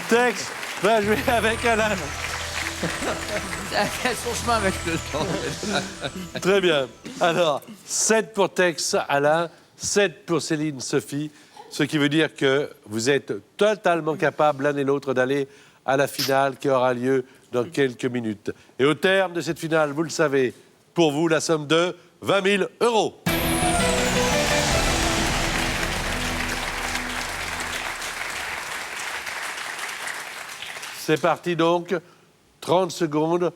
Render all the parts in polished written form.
Tex va jouer avec Alain. Elle fait son chemin avec le temps. Très bien. Alors, 7 pour Tex, Alain, 7 pour Céline, Sophie, ce qui veut dire que vous êtes totalement capables l'un et l'autre d'aller à la finale qui aura lieu dans quelques minutes. Et au terme de cette finale, vous le savez, pour vous, la somme de 20 000 €. C'est parti donc, 30 secondes.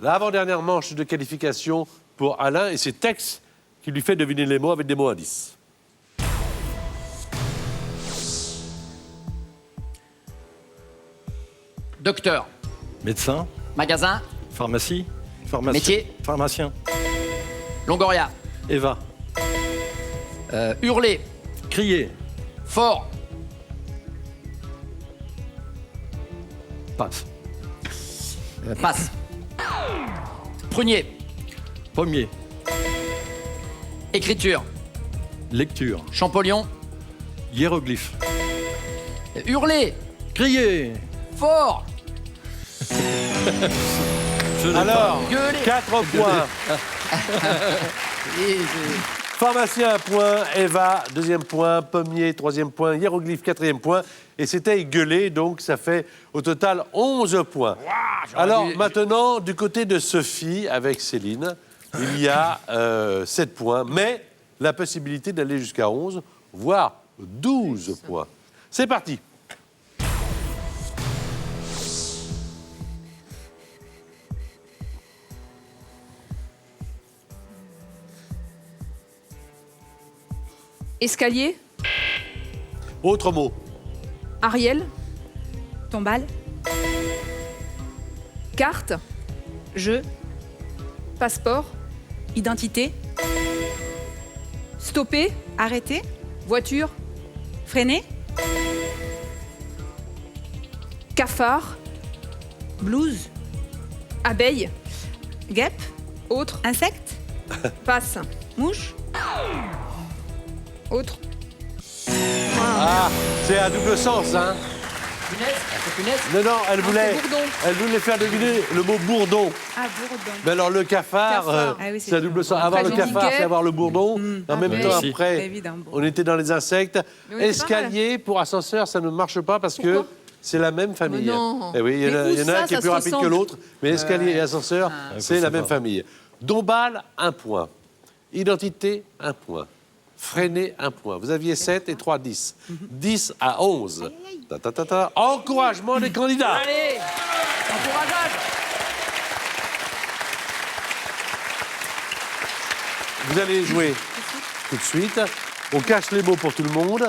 L'avant-dernière manche de qualification pour Alain, et c'est Tex qui lui fait deviner les mots avec des mots indices. Docteur, Médecin, magasin, pharmacie, pharmacien. Métier. Pharmacien. Longoria, Eva. hurler, Crier. fort, Passe. passe. Prunier, Pommier. écriture, Lecture. Champollion, Hiéroglyphe. hurler, Crier. fort, Je l'ai Alors, Gueuler. 4 points. et Pharmacien, 1 point. Eva, 2e point. Pommier, 3e point. Hiéroglyphe, 4e point. Et c'était gueulé, donc ça fait au total 11 points. Alors maintenant, du côté de Sophie, avec Céline, il y a 7 points, mais la possibilité d'aller jusqu'à 11, voire 12 points. C'est parti. Escalier, Autre mot. Ariel, Tombale. carte, Jeu. passeport, Identité. stopper, Arrêter. voiture, Freiner. cafard, Blouse. abeille, Guêpe. autre, Insecte. passe, Mouche. autre, Ah, c'est à double sens, hein. punaise, c'est punaise. Non, non, elle voulait, c'est bourdon. elle voulait faire deviner le mot bourdon. Ah, bourdon. Mais alors, le cafard, Cafard. Ah oui, c'est c'est à double sens. dur. Avoir le Après, j'ai dit cafard, guêpe. c'est avoir le bourdon. En même oui. temps, Aussi. après, Évidemment. on était dans les insectes. Mais on était pas mal. Escalier pour ascenseur, ça ne marche pas parce que Pourquoi c'est la même famille. Mais non. Eh oui, il y en a, Mais où il y en a ça, un qui est ça plus se rapide que ressemble. l'autre, mais escalier et ascenseur, c'est la même famille. Dombal, 1 point. Identité, 1 point. Freiner, 1 point. Vous aviez 7 et 3, 10. 10 à 11. Ta, ta, ta, ta. Encouragement des candidats. Allez, encourageage. Vous allez jouer tout de suite. On cache les mots pour tout le monde.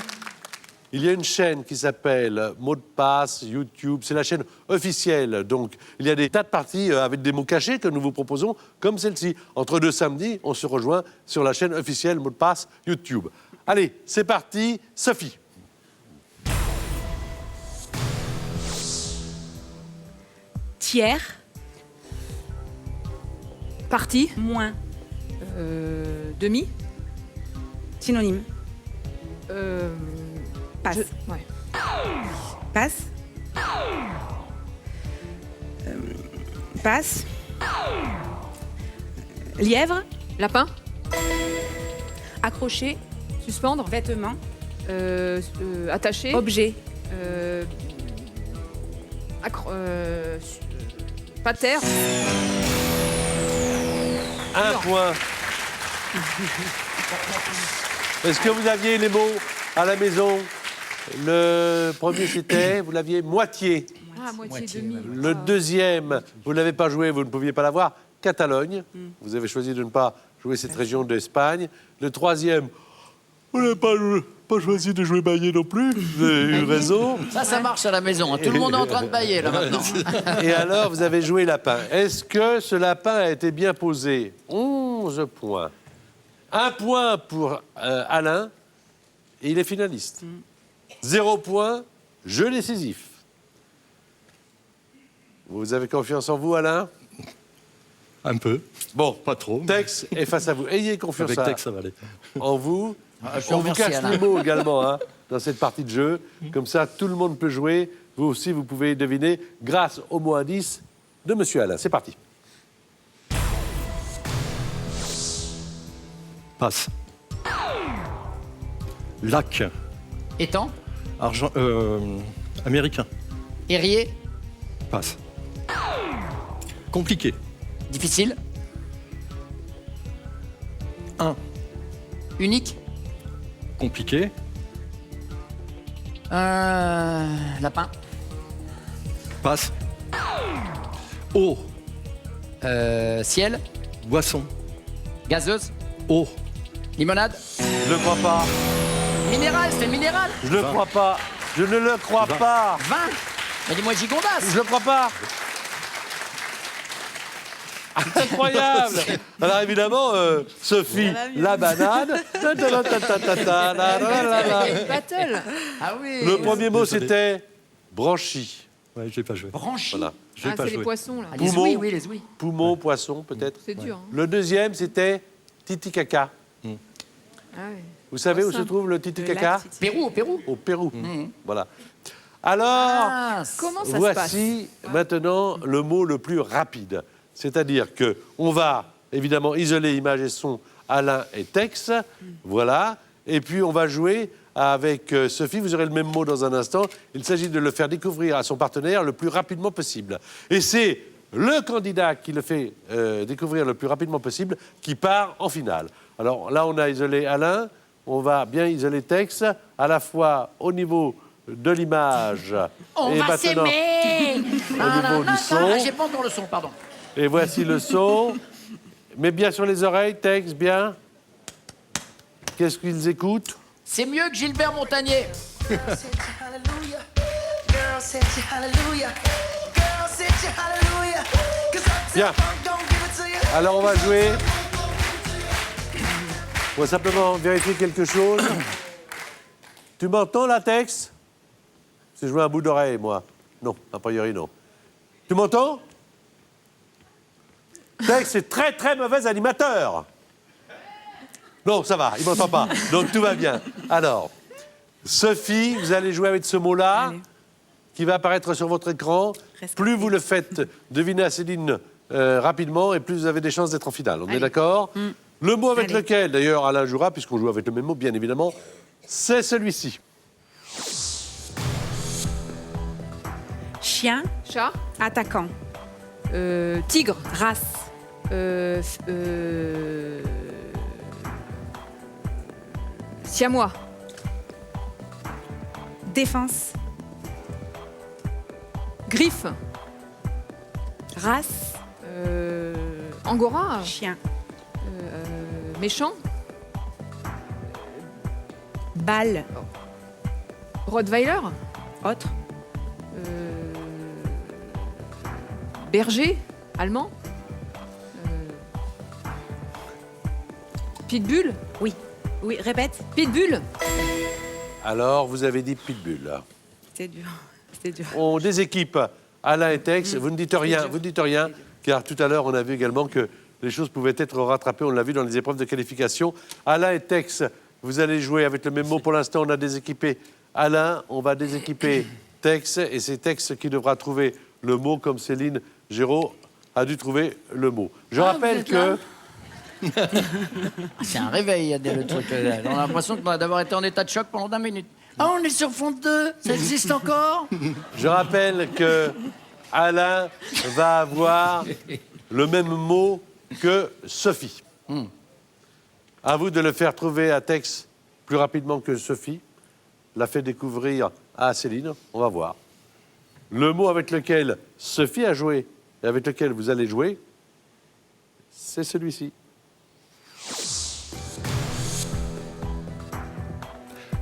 Il y a une chaîne qui s'appelle Mots de passe, YouTube. C'est la chaîne officielle. Donc, il y a des tas de parties avec des mots cachés que nous vous proposons, comme celle-ci. Entre deux samedis, on se rejoint sur la chaîne officielle Mots de passe, YouTube. Allez, c'est parti. Sophie. Tiers. partie, Moins. demi, Synonyme. Passe. ouais. Passe. Passe. Lièvre. lapin, Accroché. suspendre, Vêtement. attaché, Objet. pater, 1 point. Est-ce que vous aviez les mots à la maison? Le premier, c'était, vous l'aviez moitié. moitié, demi. Le deuxième, vous ne l'avez pas joué, vous ne pouviez pas l'avoir. Catalogne. Vous avez choisi de ne pas jouer cette région d'Espagne. Le troisième, vous n'avez pas choisi de jouer Baillé non plus. Vous avez eu raison. Ça marche à la maison. Tout le monde est en train de bailler, là, maintenant. Et alors, vous avez joué lapin. Est-ce que ce lapin a été bien posé? 11 points. 1 point pour Alain, et il est finaliste. 0 point, jeu décisif. Vous avez confiance en vous, Alain? Un peu. Bon, Pas trop. mais Tex est face à vous. Ayez confiance Avec Tex, ça va aller. en vous. Je te On vous remercie, cache Alain. les mots également hein, dans cette partie de jeu. Comme ça, tout le monde peut jouer. vous aussi, vous pouvez deviner grâce au mot indice de Monsieur Alain. C'est parti. Passe. Lac. Étang. Américain. Érié. Passe. Compliqué. Difficile. Un. Unique. Compliqué. Lapin. Passe. Eau. Ciel. Boisson. Gazeuse. Eau. Limonade. Je ne le crois pas. Minéral, c'est minéral. Je ne le crois pas. Je ne le crois pas. Vin. Mais dis-moi gigondas. Je ne le crois pas. Incroyable. Alors évidemment, Sophie, la banane. Battle. Ah oui. Le premier mot, Désolé. c'était branchi. Ouais, j'ai pas joué. Branchi. Voilà. J'ai Ah, pas c'est les joué. poissons, là. Ah, les Poumon. ouïes, oui, les ouïes. Poumon, poisson, peut-être. C'est dur. Hein. Le deuxième, c'était Titicaca. Ah ouais. Vous savez où se simple. trouve le Le Titicaca? lac Titi. Pérou, au Pérou. Au Pérou. Mhm. Voilà. Alors, Ah, Comment ça se passe? voici maintenant le mot le plus rapide. C'est-à-dire que on va évidemment isoler image et son, Alain et Tex. Voilà. Et puis on va jouer avec Sophie. Vous aurez le même mot dans un instant. Il s'agit de le faire découvrir à son partenaire le plus rapidement possible. Et c'est le candidat qui le fait découvrir le plus rapidement possible qui part en finale. Alors là, on a isolé Alain. On va bien isoler Tex, à la fois au niveau de l'image on et va maintenant s'aimer. au niveau du son. J'ai pas encore le son, pardon. Et voici le son. Mets bien sur les oreilles, Tex, bien. Qu'est-ce qu'ils écoutent? C'est mieux que Gilbert Montagnier. Bien. Alors on va jouer. On va simplement vérifier quelque chose. Tu m'entends là, Tex? C'est joué un bout d'oreille, moi. Non, a priori, non. Tu m'entends? Tex est très très mauvais animateur. Non, ça va, il m'entend pas. Donc tout va bien. Alors, Sophie, vous allez jouer avec ce mot-là, Allez. qui va apparaître sur votre écran. Respectez. Plus vous le faites deviner à Céline rapidement, et plus vous avez des chances d'être en finale. On est Allez. d'accord? Le mot avec Allez. lequel, d'ailleurs, Alain jouera, puisqu'on joue avec le même mot, bien évidemment, c'est celui-ci. Chien. Chat. Attaquant. Tigre. Race. Siamois. Défense. Griffe. Race. Angora. Chien. Méchant. Balle. Rottweiler. Autre. Berger. Allemand. Pitbull. Oui. Oui, répète. Pitbull. Alors, vous avez dit pitbull. C'était dur. C'était dur. On déséquipe Alain et Tex. Vous ne dites rien, vous ne dites rien, car tout à l'heure, on a vu également que les choses pouvaient être rattrapées. On l'a vu dans les épreuves de qualification. Alain et Tex, vous allez jouer avec le même mot. Pour l'instant, on a déséquipé Alain, on va déséquiper Tex, et c'est Tex qui devra trouver le mot, comme Céline Géraud a dû trouver le mot. Je rappelle êtes que... là C'est un réveil, le truc. On a l'impression d'avoir été en état de choc pendant 20 minutes. Ah, on est sur fond 2. Ça existe encore? Je rappelle que Alain va avoir le même mot que Sophie. À vous de le faire trouver à Tex plus rapidement que Sophie l'a fait découvrir à Céline. On va voir. Le mot avec lequel Sophie a joué et avec lequel vous allez jouer, c'est celui-ci.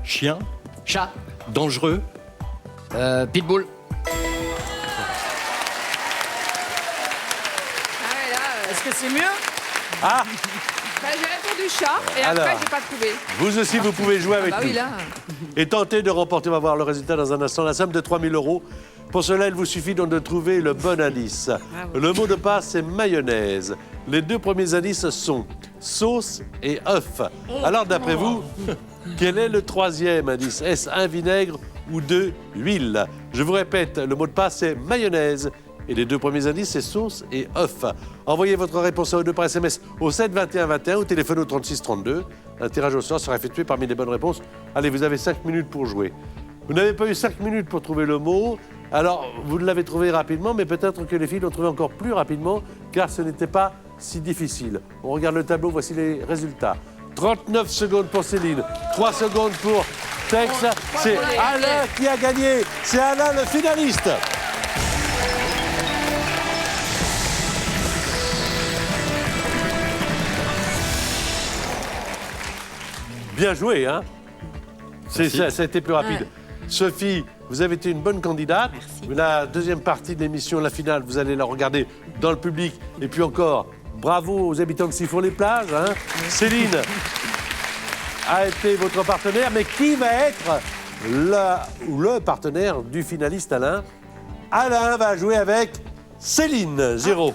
Chien. Chat. Dangereux. Pitbull. Ah ouais, là, Est-ce que c'est mieux? Ah, bah, j'ai répondu chat et Alors. après j'ai pas trouvé. vous aussi, vous pouvez jouer avec Bah nous. oui, là. Et tenter de remporter, on va voir le résultat dans un instant, la somme de 3 000 €. Pour cela, il vous suffit donc de trouver le bon indice. Le mot de passe, c'est mayonnaise. Les deux premiers indices sont sauce et œuf. Alors, d'après vous, Quel est le troisième indice? Est-ce 1 vinaigre ou 2 huile? Je vous répète, le mot de passe c'est mayonnaise. Et les deux premiers indices, c'est sauce et œuf. Envoyez votre réponse à O2 par SMS au 7 21 21 ou téléphone au 36 32. Un tirage au sort sera effectué parmi les bonnes réponses. Allez, vous avez 5 minutes pour jouer. Vous n'avez pas eu 5 minutes pour trouver le mot. Alors, vous l'avez trouvé rapidement, mais peut-être que les filles l'ont trouvé encore plus rapidement, car ce n'était pas si difficile. On regarde le tableau, voici les résultats. 39 secondes pour Céline, 3 secondes pour Tex. C'est Alain qui a gagné. C'est Alain le finaliste. Bien joué, hein? Ça a été plus rapide. Sophie, vous avez été une bonne candidate. Merci. La deuxième partie de l'émission, la finale, vous allez la regarder dans le public. Et puis encore, bravo aux habitants de Sifour-les-Plages. Hein? Céline a été votre partenaire, mais qui va être le partenaire du finaliste Alain? Alain va jouer avec Céline, 0.